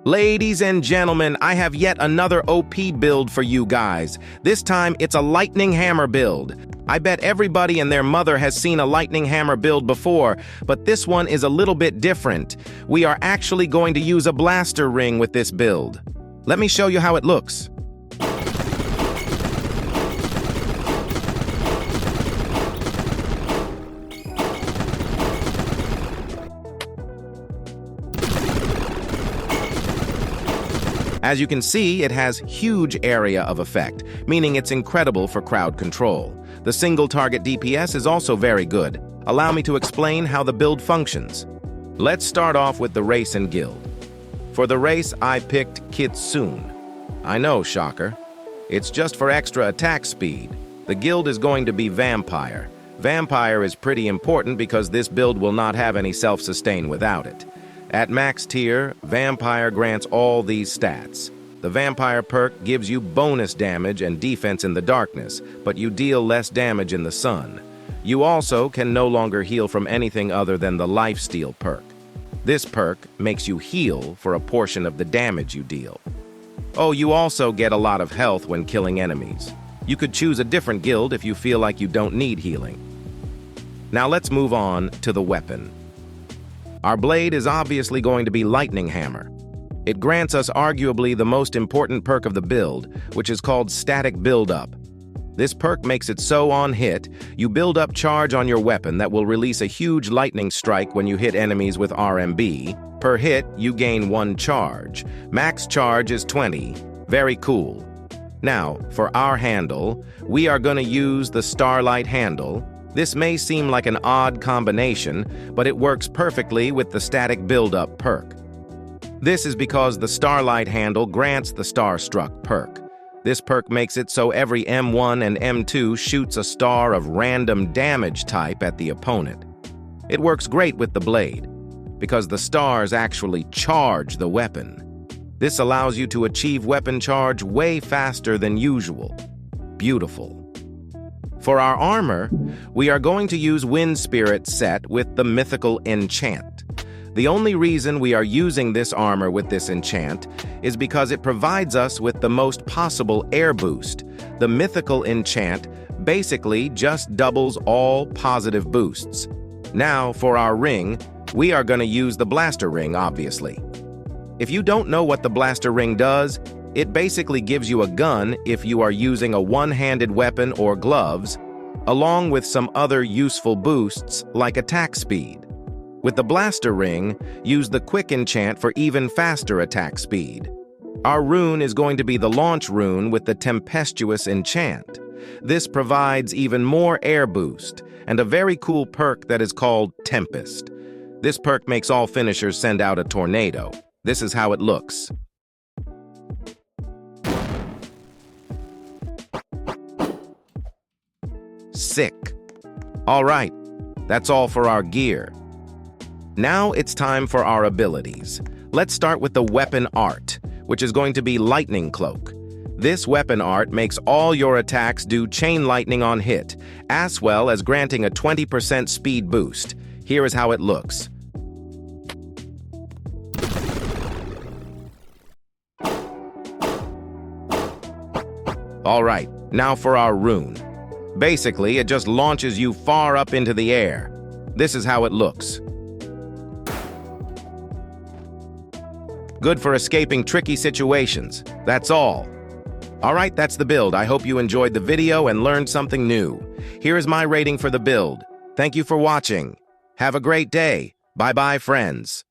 Ladies and gentlemen, I have yet another OP build for you guys. This time, it's a lightning hammer build. I bet everybody and their mother has seen a lightning hammer build before, but this one is a little bit different. We are actually going to use a blaster ring with this build. Let me show you how it looks. As you can see, it has huge area of effect, meaning it's incredible for crowd control. The single target DPS is also very good. Allow me to explain how the build functions. Let's start off with the race and guild. For the race, I picked Kitsune. I know, shocker. It's just for extra attack speed. The guild is going to be Vampire. Vampire is pretty important because this build will not have any self-sustain without it. At max tier, Vampire grants all these stats. The Vampire perk gives you bonus damage and defense in the darkness, but you deal less damage in the sun. You also can no longer heal from anything other than the Lifesteal perk. This perk makes you heal for a portion of the damage you deal. Oh, you also get a lot of health when killing enemies. You could choose a different guild if you feel like you don't need healing. Now let's move on to the weapon. Our blade is obviously going to be Lightning Hammer. It grants us arguably the most important perk of the build, which is called Static Build-Up. This perk makes it so on hit, you build up charge on your weapon that will release a huge lightning strike when you hit enemies with RMB. Per hit, you gain 1 charge. Max charge is 20. Very cool. Now, for our handle, we are going to use the Starlight handle. This may seem like an odd combination, but it works perfectly with the Static Build-Up perk. This is because the Starlight handle grants the Starstruck perk. This perk makes it so every M1 and M2 shoots a star of random damage type at the opponent. It works great with the blade, because the stars actually charge the weapon. This allows you to achieve weapon charge way faster than usual. Beautiful. For our armor, we are going to use Wind Spirit set with the mythical enchant. The only reason we are using this armor with this enchant is because it provides us with the most possible air boost. The mythical enchant basically just doubles all positive boosts. Now, for our ring, we are going to use the blaster ring, obviously. If you don't know what the blaster ring does, it basically gives you a gun if you are using a one-handed weapon or gloves, along with some other useful boosts like attack speed. With the blaster ring, use the quick enchant for even faster attack speed. Our rune is going to be the launch rune with the tempestuous enchant. This provides even more air boost and a very cool perk that is called Tempest. This perk makes all finishers send out a tornado. This is how it looks. Sick. All right, that's all for our gear. Now it's time for our abilities. Let's start with the weapon art, which is going to be Lightning Cloak. This weapon art makes all your attacks do chain lightning on hit, as well as granting a 20% speed boost. Here is how it looks. All right, now for our rune. Basically, it just launches you far up into the air. This is how it looks. Good for escaping tricky situations. That's all. All right, that's the build. I hope you enjoyed the video and learned something new. Here is my rating for the build. Thank you for watching. Have a great day. Bye-bye, friends.